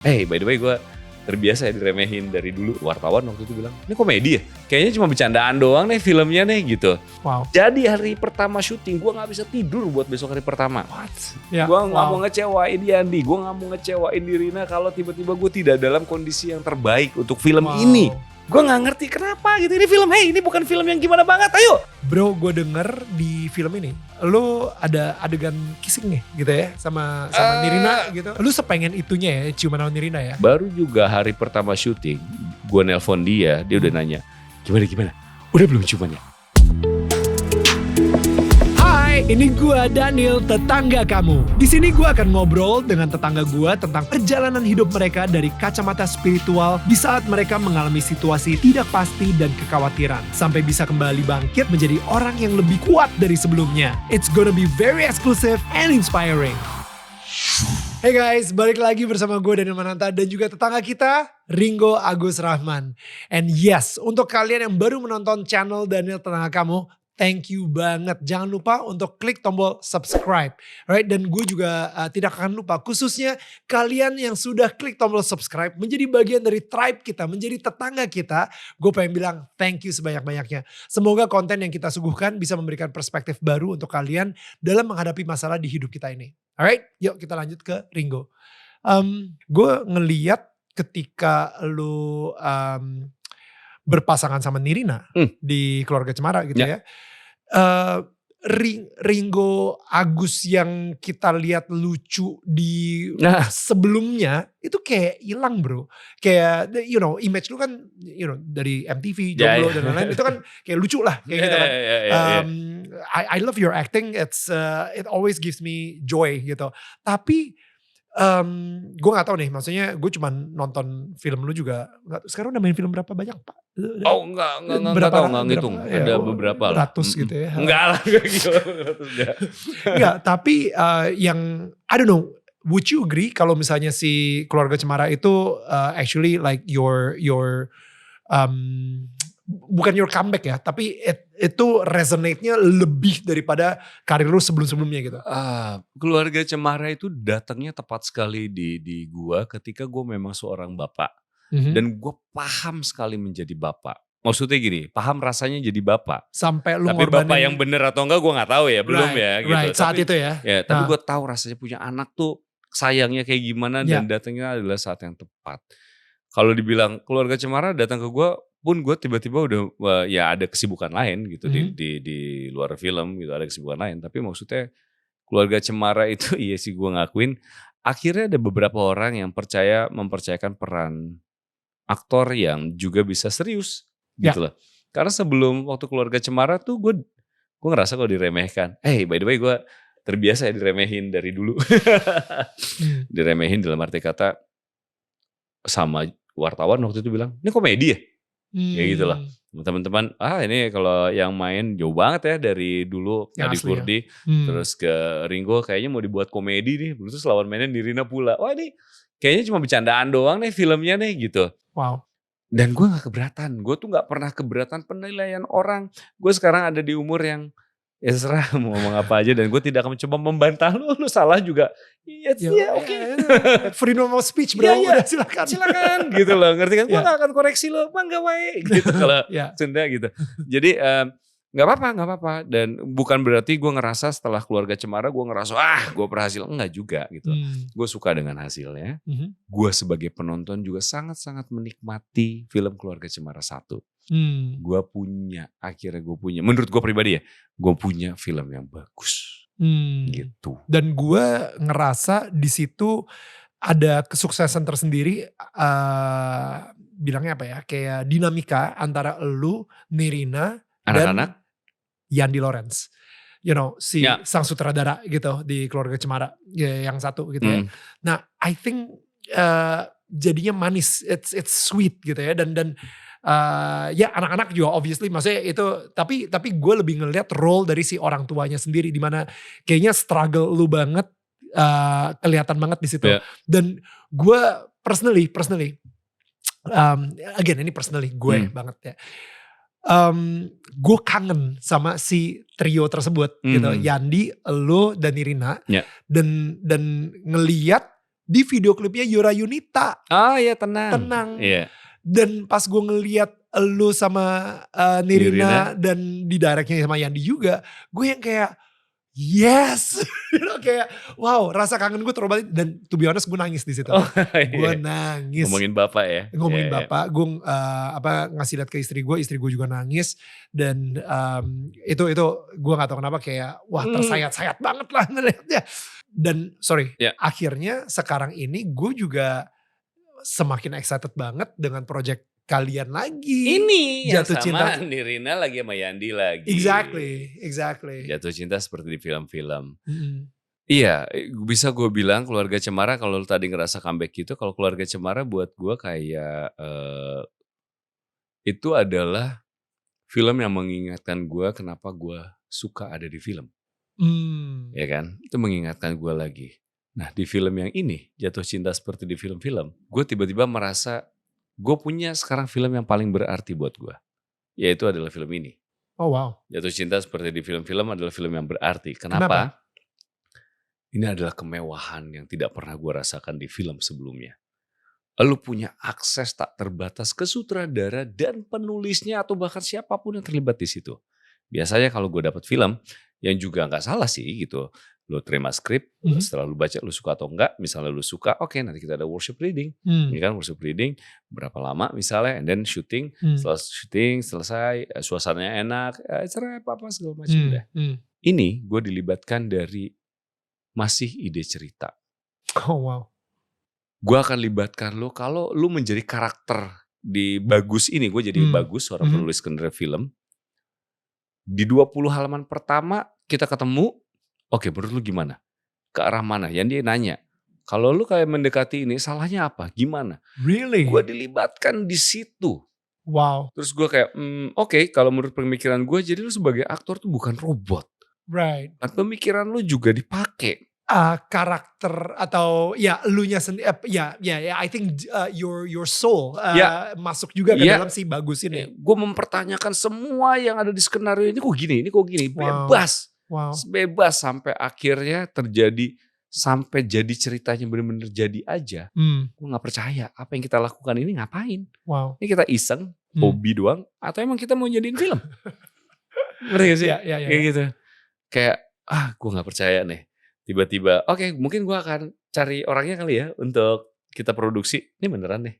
By the way gue terbiasa ya diremehin dari dulu. Wartawan waktu itu bilang, ini komedi ya? Kayaknya cuma bercandaan doang nih filmnya nih gitu. Wow. Jadi hari pertama syuting gue gak bisa tidur buat besok hari pertama. What? Ya, Gue gak mau ngecewain Yandi, gue gak mau ngecewain Nirina kalau tiba-tiba gue tidak dalam kondisi yang terbaik untuk film ini. Gue gak ngerti kenapa gitu, ini film, ini bukan film yang gimana banget, ayo. Bro, gue denger di film ini, lo ada adegan kissing nih gitu ya sama Nirina gitu. Lo sepengen itunya ya, ciuman sama Nirina ya? Baru juga hari pertama syuting, gue nelpon dia udah nanya, gimana? Udah belum ciumannya? Hai, ini gua Daniel, tetangga kamu. Di sini gua akan ngobrol dengan tetangga gua tentang perjalanan hidup mereka dari kacamata spiritual di saat mereka mengalami situasi tidak pasti dan kekhawatiran sampai bisa kembali bangkit menjadi orang yang lebih kuat dari sebelumnya. It's gonna be very exclusive and inspiring. Hey guys, balik lagi bersama gue Daniel Mananta dan juga tetangga kita Ringo Agus Rahman. And yes, untuk kalian yang baru menonton channel Daniel Tetangga Kamu, thank you banget. Jangan lupa untuk klik tombol subscribe. Right? Dan gue juga tidak akan lupa. Khususnya kalian yang sudah klik tombol subscribe. Menjadi bagian dari tribe kita. Menjadi tetangga kita. Gue pengen bilang thank you sebanyak-banyaknya. Semoga konten yang kita suguhkan bisa memberikan perspektif baru untuk kalian. Dalam menghadapi masalah di hidup kita ini. Alright? Yuk kita lanjut ke Ringo. Gue ngeliat ketika lu berpasangan sama Nirina di Keluarga Cemara gitu ya. Ringo Agus yang kita lihat lucu di sebelumnya itu kayak hilang bro. Kayak image lu kan dari MTV, Jomblo dan lain-lain itu kan kayak lucu lah kayak gitu kan. I love your acting. It always gives me joy gitu. Tapi gue gak tahu nih, maksudnya gue cuma nonton film lu juga. Sekarang udah main film berapa banyak Pak? Oh enggak tahu, enggak ngitung. Ada beberapa lah. Ratus gitu ya. Enggak lah, gila. Enggak, tapi yang I don't know, would you agree kalau misalnya si Keluarga Cemara itu actually like your bukan your comeback ya, tapi itu resonate-nya lebih daripada karir lu sebelum-sebelumnya gitu. Keluarga Cemara itu datangnya tepat sekali di gua ketika gua memang seorang bapak. Dan gua paham sekali menjadi bapak. Maksudnya gini, paham rasanya jadi bapak. Sampai lu tapi bapak yang bener atau enggak gua gak tahu ya, belum ya gitu. Right, saat itu ya. Tapi gua tahu rasanya punya anak tuh sayangnya kayak gimana dan datangnya adalah saat yang tepat. Kalau dibilang Keluarga Cemara datang ke gua pun gue tiba-tiba udah ya ada kesibukan lain gitu di luar film gitu, ada kesibukan lain. Tapi maksudnya Keluarga Cemara itu iya sih gue ngakuin akhirnya ada beberapa orang yang mempercayakan peran aktor yang juga bisa serius gitu loh. Karena sebelum waktu Keluarga Cemara tuh gue ngerasa kalau diremehkan. By the way gue terbiasa ya diremehin dari dulu. Diremehin dalam arti kata sama wartawan waktu itu bilang, ini komedi ya? Ya gitu lah. Teman-teman, ini kalau yang main jauh banget ya dari dulu Adi Kurdi terus ke Ringo kayaknya mau dibuat komedi nih. Terus lawan mainnya Nirina pula. Wah ini kayaknya cuma bercandaan doang nih filmnya nih gitu. Wow. Dan gue gak keberatan. Gue tuh gak pernah keberatan penilaian orang. Gue sekarang ada di umur yang ya serah mau ngomong apa aja dan gue tidak akan mencoba membantah lu salah juga. Iya oke. Freedom of speech bro, udah silakan gitu loh, ngerti kan? Gue gak akan koreksi lo, bangga wae gitu kalau Sunda gitu. Jadi gak apa-apa dan bukan berarti gue ngerasa setelah Keluarga Cemara gue ngerasa gue berhasil, enggak juga gitu. Gue suka dengan hasilnya. Gue sebagai penonton juga sangat-sangat menikmati film Keluarga Cemara 1. Akhirnya gue punya, menurut gue pribadi ya, gue punya film yang bagus gitu. Dan gue ngerasa di situ ada kesuksesan tersendiri, bilangnya apa ya, kayak dinamika antara lu, Nirina, anak-anak, dan Yandi Lawrence. Si sang sutradara gitu di Keluarga Cemara yang satu gitu ya. Nah I think jadinya manis, it's sweet gitu ya dan anak-anak juga obviously maksudnya itu tapi gue lebih ngelihat role dari si orang tuanya sendiri di mana kayaknya struggle lu banget kelihatan banget di situ. Dan gue personally again ini personally gue banget ya. Gue kangen sama si trio tersebut gitu, Yandi, lu dan Nirina dan ngelihat di video klipnya Yura Yunita. Iya tenang. Tenang. Iya. Dan pas gue ngeliat lu sama Nirina dan di directnya sama Yandi juga, gue yang kayak yes, kayak wow, rasa kangen gue terobati. Dan to be honest gue nangis di situ. Gue nangis. Ngomongin bapak ya. Ngomongin bapak, gue ngasih lihat ke istri gue juga nangis. Dan itu gue gak tahu kenapa kayak wah tersayat-sayat banget lah ngeliatnya. Dan akhirnya sekarang ini gue juga semakin excited banget dengan project kalian lagi. Ini Jatuh yang Cinta. sama Nirina lagi sama Yandi lagi. Exactly. Jatuh Cinta seperti di film-film. Iya, bisa gue bilang Keluarga Cemara kalau lu tadi ngerasa comeback gitu, kalau Keluarga Cemara buat gue kayak itu adalah film yang mengingatkan gue kenapa gue suka ada di film. Ya kan? Itu mengingatkan gue lagi. Nah di film yang ini, Jatuh Cinta seperti di film-film, gue tiba-tiba merasa gue punya sekarang film yang paling berarti buat gue. Yaitu adalah film ini. Oh wow. Jatuh Cinta seperti di film-film adalah film yang berarti. Kenapa? Ini adalah kemewahan yang tidak pernah gue rasakan di film sebelumnya. Lu punya akses tak terbatas ke sutradara dan penulisnya atau bahkan siapapun yang terlibat di situ. Biasanya kalau gue dapat film, yang juga gak salah sih gitu. Lu terima skrip, setelah lu baca lu suka atau enggak, misalnya lu suka, oke, nanti kita ada workshop reading. Ini kan workshop reading, berapa lama misalnya, and then shooting, setelah syuting selesai, suasananya enak, cerai apa segala macam deh. Ini gue dilibatkan dari masih ide cerita. Oh wow. Gue akan libatkan lu kalau lu menjadi karakter di Bagus ini, gue jadi Bagus, seorang penulis skenario film. Di 20 halaman pertama kita ketemu, oke, menurut lu gimana? Ke arah mana? Yang dia nanya. Kalau lu kayak mendekati ini, salahnya apa? Gimana? Really? Gue dilibatkan di situ. Wow. Terus gue kayak, oke, kalau menurut pemikiran gue, jadi lu sebagai aktor tuh bukan robot. Right. Dan pemikiran lu juga dipakai. Karakter atau ya elunya sendiri, I think your soul masuk juga ke dalam si Bagus ini. Gue mempertanyakan semua yang ada di skenario ini kok gini, Wow. bebas. Wow. Bebas sampai akhirnya terjadi, sampai jadi ceritanya benar-benar jadi aja. Gue gak percaya apa yang kita lakukan ini ngapain. Wow. Ini kita iseng, hobi doang, atau emang kita mau jadiin film. Ngerti gak sih? Kayak gitu. Kayak gue gak percaya nih. Tiba-tiba oke, mungkin gue akan cari orangnya kali ya untuk kita produksi. Ini beneran deh.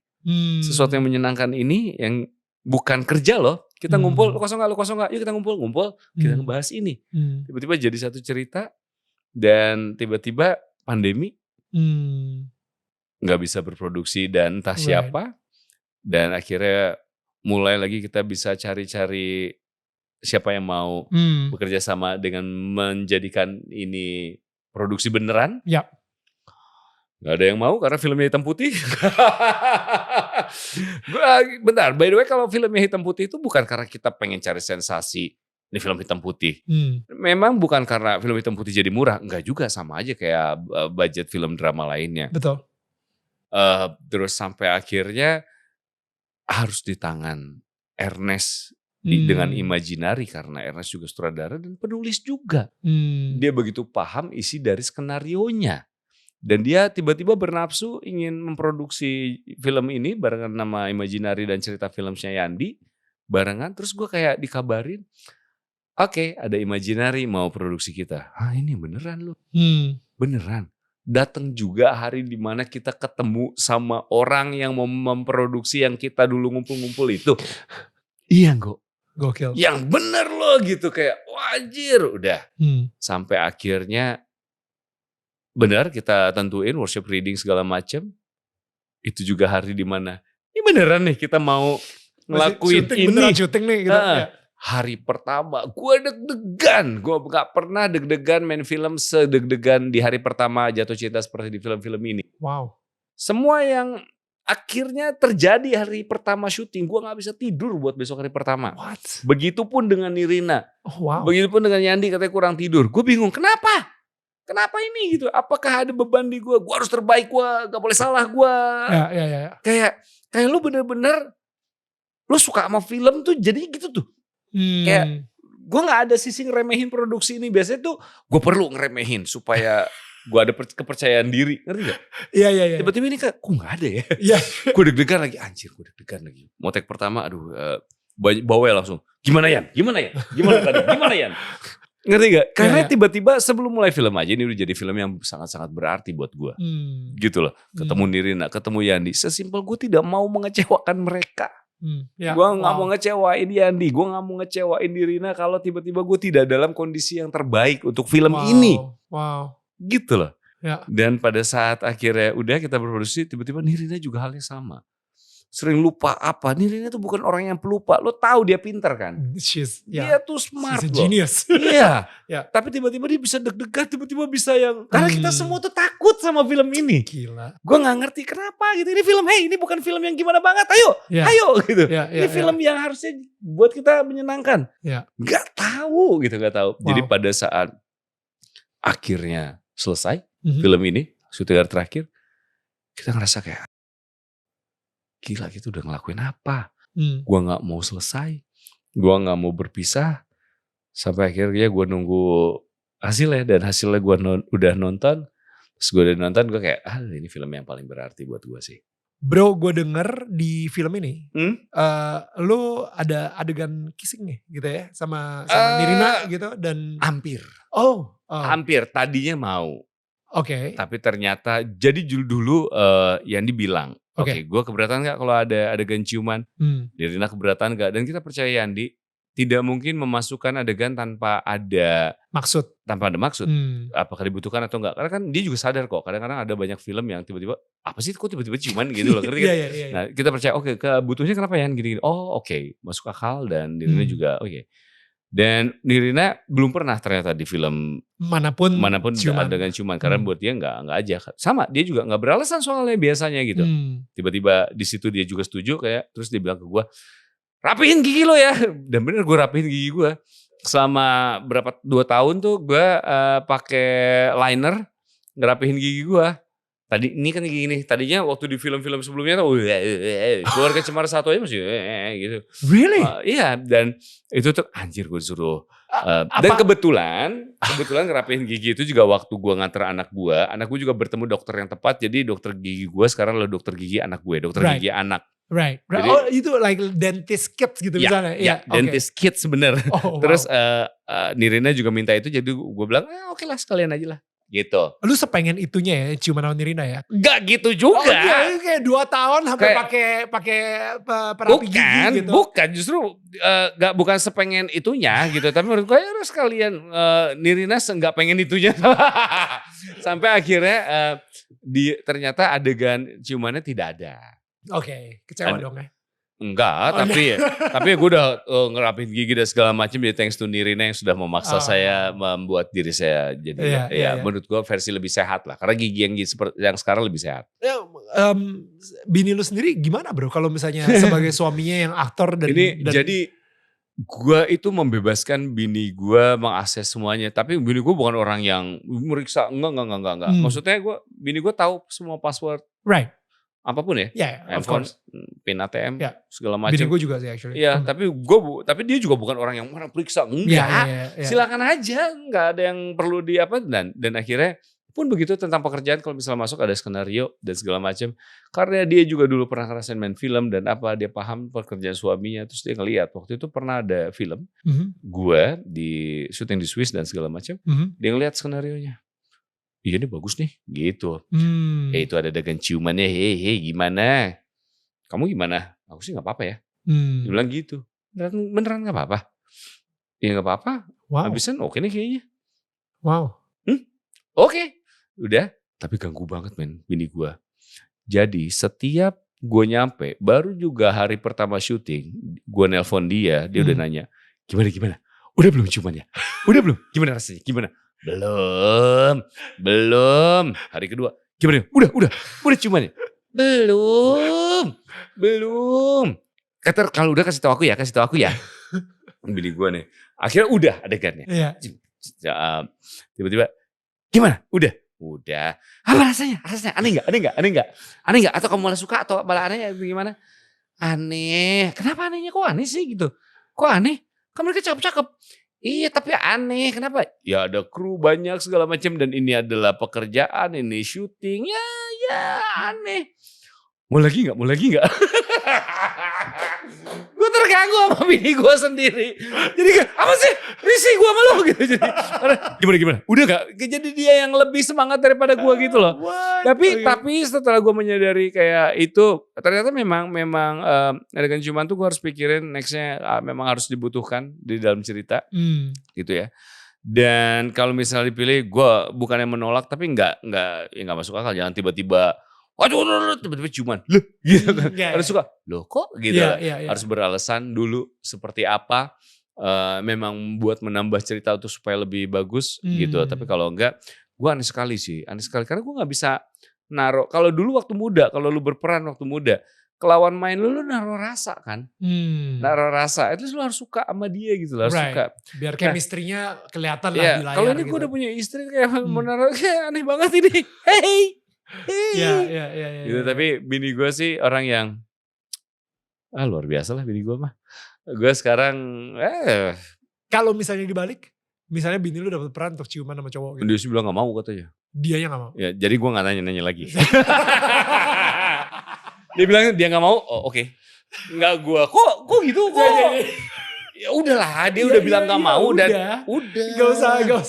Sesuatu yang menyenangkan ini yang bukan kerja loh. Kita ngumpul, lu kosong gak? Yuk kita ngumpul. Kita ngebahas ini. Tiba-tiba jadi satu cerita. Dan tiba-tiba pandemi. Gak bisa berproduksi dan entah siapa. Dan akhirnya mulai lagi kita bisa cari-cari siapa yang mau bekerja sama dengan menjadikan ini produksi beneran. Yap. Gak ada yang mau karena filmnya hitam putih. Bentar, by the way kalau filmnya hitam putih itu bukan karena kita pengen cari sensasi. Ini film hitam putih. Memang bukan karena film hitam putih jadi murah. Enggak juga, sama aja kayak budget film drama lainnya. Betul. Terus sampai akhirnya harus di tangan Ernest. Dengan Imaginary karena Ernest juga sutradara dan penulis juga. Dia begitu paham isi dari skenarionya. Dan dia tiba-tiba bernafsu ingin memproduksi film ini barengan nama Imaginary dan cerita filmnya Yandi. Barengan, terus gue kayak dikabarin, oke, ada Imaginary mau produksi kita. Ini beneran loh. Beneran. Datang juga hari dimana kita ketemu sama orang yang mau memproduksi yang kita dulu ngumpul-ngumpul itu. Iya kok. Gokil. Yang bener loh gitu, kayak wajir udah. Sampai akhirnya benar kita tentuin workshop reading segala macam. Itu juga hari dimana ini beneran nih kita mau ngelakuin ini. Beneran syuting nih gitu. Hari pertama gue deg-degan. Gue gak pernah deg-degan main film sedeg-degan di hari pertama Jatuh Cinta seperti di film-film ini. Wow. Semua yang akhirnya terjadi hari pertama syuting, gue gak bisa tidur buat besok hari pertama. What? Begitupun dengan Nirina. Oh, wow. Begitupun dengan Yandi katanya kurang tidur. Gue bingung, kenapa? Kenapa ini gitu? Apakah ada beban di gue? Gue harus terbaik, gue gak boleh salah gue. Ya. Kayak lu bener-bener, lu suka sama film tuh jadi gitu tuh. Kayak gue gak ada sisi ngeremehin produksi ini. Biasanya tuh gue perlu ngeremehin supaya gue ada kepercayaan diri, ngerti gak? Iya. Tiba-tiba ini kok gak ada ya? Iya. Gue deg-degan lagi, anjir gue deg-degan lagi. Mau take pertama, aduh bawel langsung. Gimana Yan? Gimana tadi? Gimana Yan? Ngerti gak? Karena tiba-tiba sebelum mulai film aja ini udah jadi film yang sangat-sangat berarti buat gue. Gitu loh. Ketemu Nirina, ketemu Yandi. Sesimpel gue tidak mau mengecewakan mereka. Gue gak mau ngecewain Yandi. Gue gak mau ngecewain Nirina kalau tiba-tiba gue tidak dalam kondisi yang terbaik untuk film ini. Gitu loh. Dan pada saat akhirnya udah kita berproduksi, tiba-tiba Nirina juga halnya sama. Sering lupa apa. Nirina tuh bukan orang yang pelupa. Lo tahu dia pintar kan. Dia tuh smart loh. Genius. Iya. Tapi tiba-tiba dia bisa deg-degan. Tiba-tiba bisa yang. Karena kita semua tuh takut sama film ini. Gila. Gue gak ngerti kenapa gitu. Ini film, hey ini bukan film yang gimana banget. Ayo gitu. Ini film yang harusnya buat kita menyenangkan. Gak tahu gitu. Jadi pada saat akhirnya selesai film ini. Syuting terakhir. Kita ngerasa kayak. Gila kita udah ngelakuin apa. Gue gak mau selesai. Gue gak mau berpisah. Sampai akhirnya gue nunggu hasilnya. Dan hasilnya gue udah nonton. Terus gue udah nonton gue kayak ini film yang paling berarti buat gue sih. Bro gue denger di film ini. Lo ada adegan kissing gitu ya. Sama Nirina gitu. Dan hampir. Hampir Tadinya mau. Oke. Tapi ternyata. Jadi dulu Yandi bilang. Oke, gue keberatan gak kalau ada adegan ciuman? Nirina keberatan gak? Dan kita percaya Yandi tidak mungkin memasukkan adegan tanpa ada maksud. Apakah dibutuhkan atau enggak? Karena kan dia juga sadar kok. Kadang-kadang ada banyak film yang tiba-tiba apa sih kok tiba-tiba ciuman gitu loh. Nah kita percaya kebutuhannya kenapa ya? Gini-gini. Masuk akal dan Nirina juga Dan Nirina belum pernah ternyata di film manapun adegan ciuman karena buat dia nggak aja sama dia juga nggak beralasan soalnya biasanya gitu. Tiba-tiba di situ dia juga setuju kayak terus dia bilang ke gue rapihin gigi lo ya dan bener gue rapihin gigi gue selama 2 tahun tuh gue pakai liner ngerapihin gigi gue. Tadi ini kan gini, tadinya waktu di film-film sebelumnya tuh Keluarga Cemara 1 aja masih gitu. Really? Iya dan itu tuh anjir gue disuruh. Dan kebetulan ngerapihin gigi itu juga waktu gue nganter anak gue juga bertemu dokter yang tepat. Jadi dokter gigi gue sekarang adalah dokter gigi anak gue, dokter gigi anak. Right. Jadi, itu like dentist kids gitu misalnya. Dentist kids bener. Terus Nirina juga minta itu jadi gue bilang oke lah sekalian aja lah. Gitu. Lu sepengen itunya ya ciuman sama Nirina ya? Gak gitu juga. Kayak 2 tahun sampai pakai perapi gigi gitu. Bukan justru bukan sepengen itunya gitu. Tapi menurut gue harus sekalian Nirina gak pengen itunya. Sampai akhirnya ternyata adegan ciumannya tidak ada. Oke, kecewa dong ya. Enggak, tapi gue udah ngerapin gigi dan segala macam. Jadi thanks to Nirina yang sudah memaksa saya membuat diri saya jadi menurut gue versi lebih sehat lah. Karena gigi yang sekarang lebih sehat. Bini lu sendiri gimana bro? Kalau misalnya sebagai suaminya yang aktor dan jadi gue itu membebaskan bini gue mengakses semuanya. Tapi bini gue bukan orang yang meriksa. Enggak. Maksudnya bini gue tahu semua password. Right. Apapun ya, handphone, pin ATM, segala macam. Bini gue juga sih actually. Iya, tapi dia juga bukan orang yang mana periksa, enggak. Silakan aja, enggak ada yang perlu dan akhirnya pun begitu tentang pekerjaan kalau misalnya masuk ada skenario dan segala macam. Karena dia juga dulu pernah ngerasain main film dan dia paham pekerjaan suaminya, terus dia ngelihat waktu itu pernah ada film, gue di syuting di Swiss dan segala macam, dia ngelihat skenarionya. Iya ini bagus nih gitu. Itu ada adegan ciumannya. Hei gimana? Kamu gimana? Aku sih gak apa-apa ya. Dia bilang gitu. Beneran gak apa-apa? Ya gak apa-apa. Habisan oke nih kayaknya. Wow. Oke. Udah. Tapi ganggu banget men bini gue. Jadi setiap gue nyampe. Baru juga hari pertama syuting. Gue nelpon dia. Dia udah nanya. Gimana? Udah belum ciumannya? Udah belum? Gimana rasanya? Gimana? Belum. Hari kedua, gimana? Udah ciumannya? Belum. Kata kalau udah kasih tahu aku ya. Bini gue nih. Akhirnya udah adegannya. Tiba-tiba, gimana? Udah. Apa rasanya? Aneh nggak? Atau kamu malah suka atau malah aneh? Gimana? Aneh. Kenapa anehnya? Kok aneh sih gitu? Kok aneh? Kan mereka cakep-cakep. Iya tapi aneh, kenapa? Ya ada kru banyak segala macam dan ini adalah pekerjaan, ini syuting, ya aneh. Mau lagi nggak? Mau lagi nggak? Gue terganggu sama bini gue sendiri. Jadi apa sih? Risih gue sama lo gitu. Jadi gimana? Udah gak? Jadi dia yang lebih semangat daripada gue gitu loh. Tapi setelah gue menyadari kayak itu, ternyata memang adegan ciuman tuh gue harus pikirin nextnya memang harus dibutuhkan di dalam cerita, gitu ya. Dan kalau misalnya dipilih, gue bukannya menolak, tapi nggak masuk akal. Jangan tiba-tiba, waduh, tiba-tiba ciuman, loh, gitu kan. Harus suka, loh kok gitu. Harus beralasan dulu seperti apa. Memang buat menambah cerita itu supaya lebih bagus gitu. Tapi kalau enggak, gue aneh sekali karena gue nggak bisa naruh. Kalau dulu waktu muda, kalau lu berperan waktu muda, kelawan main lu naruh rasa kan, naruh rasa. Itu lu harus suka sama dia gitu, harus suka. Biar chemistry-nya kelihatan lah di layar. Kalau ini gitu. gue udah punya istri kayak menaruh, kayak aneh banget ini. Hey. Gitu. Tapi bini gue sih orang yang luar biasa lah bini gue mah. Gue sekarang kalau misalnya dibalik, misalnya bini lu dapet peran untuk ciuman sama cowok gitu. Dia sih bilang gak mau katanya. Dianya gak mau? Ya, jadi gue gak nanya-nanya lagi. Dia bilang dia gak mau, oke. Enggak gue, kok gitu kok. Ya udahlah, dia udah bilang gak mau dan udah. Gak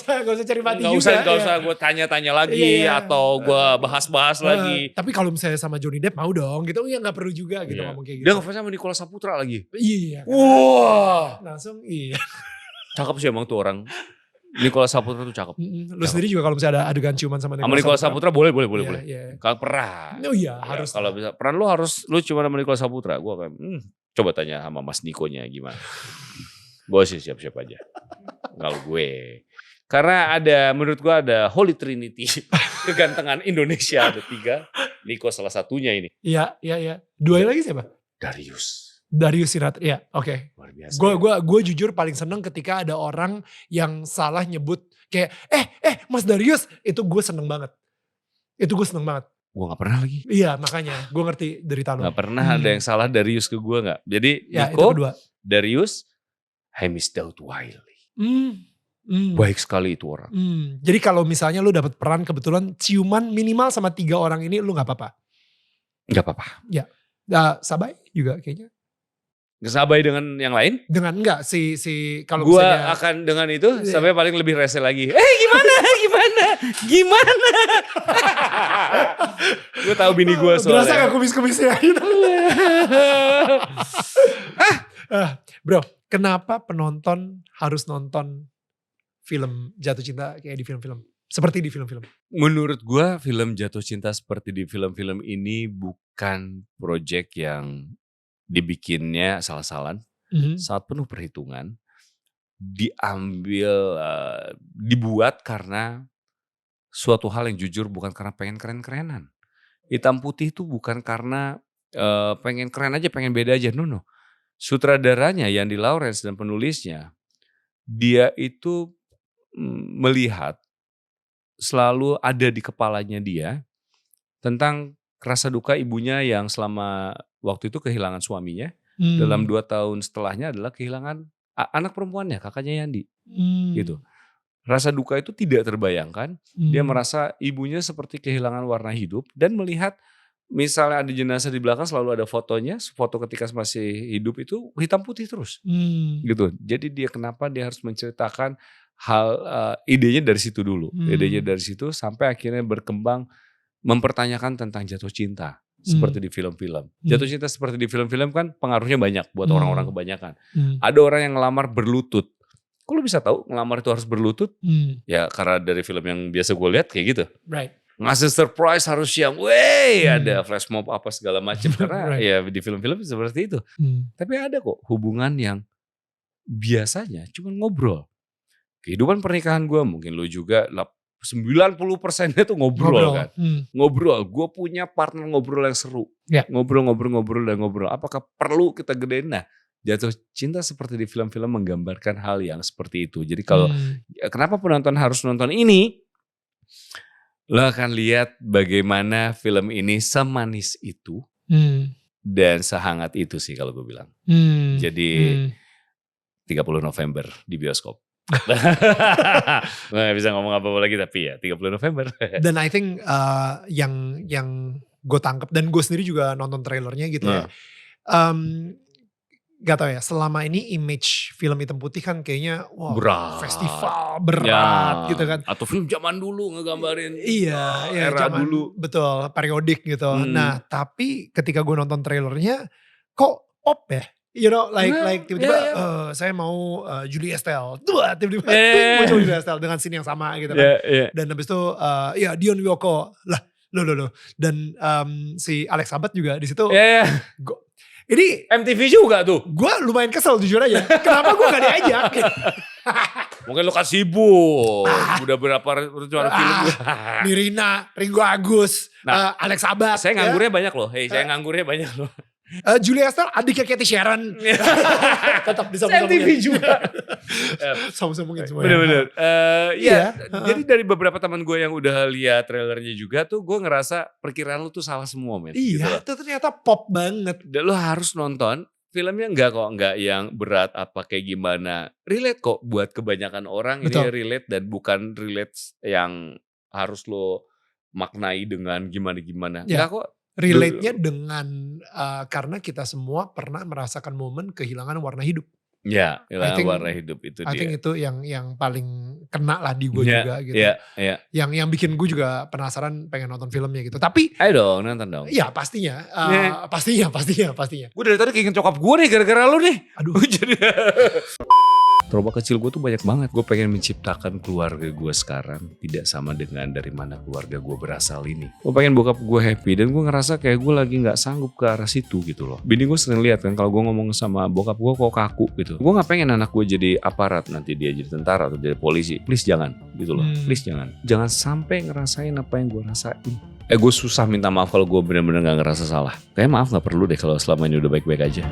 usah cari mati juga. Gak usah gue tanya-tanya lagi atau gue bahas-bahas lagi. Tapi kalau misalnya sama Johnny Depp mau dong gitu, ya gak perlu juga gitu ngomong kayak gitu. Dia ngefans sama Nicholas Saputra lagi. Iya. Wah. Langsung iya. Cakep sih emang tuh orang. Nicholas Saputra tuh cakep. Lu sendiri juga kalau misalnya ada adegan ciuman sama Nicholas Saputra boleh. Iya. Kalau peran. Oh iya harus. Kalau bisa peran lu ciuman sama Nicholas Saputra. Gue akan coba tanya sama Mas Nikonya gimana. Gue sih siap-siap aja. Kalau gue. Karena menurut gue ada Holy Trinity. Kegantengan Indonesia ada 3. Niko salah satunya ini. Iya. 2 lagi siapa? Darius Sirait, ya oke. Luar biasa. Gue jujur paling seneng ketika ada orang yang salah nyebut kayak Mas Darius, itu gue seneng banget. Gue gak pernah lagi. Iya makanya gue ngerti derita lo. Gak pernah ada yang salah Darius ke gue gak. Jadi ya, Niko, itu kedua. Darius, Hamish Daud Wiley. Baik sekali itu orang. Jadi kalau misalnya lu dapat peran kebetulan ciuman minimal sama 3 orang ini lu gak apa-apa? Gak apa-apa. Ya, Sabai juga kayaknya. Sabai dengan yang lain? Dengan enggak si kalau gua misalnya akan dengan itu sampai paling lebih rese lagi. Gimana? Gue tahu bini gue soalnya. Berasa gak kumis-kumisnya gitu. Bro, kenapa penonton harus nonton film jatuh cinta kayak di film-film? Seperti di film-film. Menurut gue film jatuh cinta seperti di film-film ini bukan project yang dibikinnya salah-salan, saat penuh perhitungan, dibuat karena suatu hal yang jujur, bukan karena pengen keren-kerenan. Hitam putih itu bukan karena pengen keren aja, pengen beda aja, no. Sutradaranya Yandi Lawrence dan penulisnya, dia itu melihat selalu ada di kepalanya dia tentang rasa duka ibunya yang selama waktu itu kehilangan suaminya. Dalam 2 tahun setelahnya adalah kehilangan anak perempuannya, kakaknya Yandi. Gitu. Rasa duka itu tidak terbayangkan. Dia merasa ibunya seperti kehilangan warna hidup. Dan melihat misalnya ada jenazah di belakang selalu ada fotonya. Foto ketika masih hidup itu hitam putih terus. Gitu. Jadi kenapa dia harus menceritakan idenya dari situ dulu. Idenya dari situ sampai akhirnya berkembang mempertanyakan tentang jatuh cinta. Seperti di film-film. Jatuh cinta seperti di film-film kan pengaruhnya banyak buat orang-orang kebanyakan. Ada orang yang ngelamar berlutut. Kok lu bisa tahu ngelamar itu harus berlutut? Ya karena dari film yang biasa gue lihat kayak gitu. Right. Ngasih surprise harus yang ada flash mob apa segala macam. Karena ya di film-film seperti itu. Tapi ada kok hubungan yang biasanya cuma ngobrol. Kehidupan pernikahan gue mungkin lu juga 90%-nya tuh ngobrol kan. Ngobrol. Gue punya partner ngobrol yang seru. Ngobrol. Apakah perlu kita gedein? Nah, jatuh cinta seperti di film-film menggambarkan hal yang seperti itu. Jadi kalau kenapa penonton harus nonton ini? Lo akan lihat bagaimana film ini semanis itu dan sehangat itu sih kalau gue bilang. Jadi 30 November di bioskop. Nggak bisa ngomong apa-apa lagi tapi ya 30 November. Dan I think yang gue tangkap dan gue sendiri juga nonton trailernya gitu ya. Gak tau ya, selama ini image film hitam putih kan kayaknya berat. Festival berat gitu kan. Atau film zaman dulu ngegambarin era zaman dulu. Betul, periodik gitu. Nah tapi ketika gue nonton trailernya kok pop ya? You know, like tiba-tiba saya mau Julie Estelle, tiba-tiba muncul Julie Estelle dengan scene yang sama gitu kan. Dan habis itu Dion Wiyoko lah, loh. Dan si Alex Sabat juga di situ. Ini MTV juga tuh. Gue lumayan kesel jujur aja. Kenapa gue gak diajak? Mungkin lu kan sibuk. Udah berapa rencana film. Nirina, Ringo Agus, Alex Sabat. Saya nganggurnya banyak loh. Saya nganggurnya banyak loh. Julia Estelle adiknya Cathy Sharon. Tetap bisa MTV juga. Sama-sama semua. Bener-bener. Jadi dari beberapa teman gue yang udah lihat trailernya juga tuh gue ngerasa perkiraan lu tuh salah semua men. Iya gitu. Itu ternyata pop banget. Dan lu harus nonton. Filmnya enggak yang berat apa kayak gimana. Relate kok buat kebanyakan orang. Betul. Ini relate dan bukan relate yang harus lo maknai dengan gimana-gimana. Enggak kok. Relate-nya dengan karena kita semua pernah merasakan momen kehilangan warna hidup. Ya, kehilangan warna hidup itu dia. I think itu yang paling kena lah di gue juga gitu. Yang bikin gue juga penasaran pengen nonton filmnya gitu. Tapi ayo dong nonton dong. Iya pastinya. Pastinya. Gue dari tadi keinget cokap gue nih gara-gara lu nih. Aduh. Jadi trauma kecil gue tuh banyak banget. Gue pengen menciptakan keluarga gue sekarang tidak sama dengan dari mana keluarga gue berasal ini. Gue pengen bokap gue happy dan gue ngerasa kayak gue lagi nggak sanggup ke arah situ gitu loh. Bini gue sering lihat kan kalau gue ngomong sama bokap gue kok kaku gitu. Gue nggak pengen anak gue jadi aparat, nanti dia jadi tentara atau jadi polisi. Please jangan gitu loh. Please jangan. Jangan sampai ngerasain apa yang gue rasain. Gue susah minta maaf kalau gue bener-bener gak ngerasa salah. Kayaknya maaf gak perlu deh kalau selama ini udah baik-baik aja.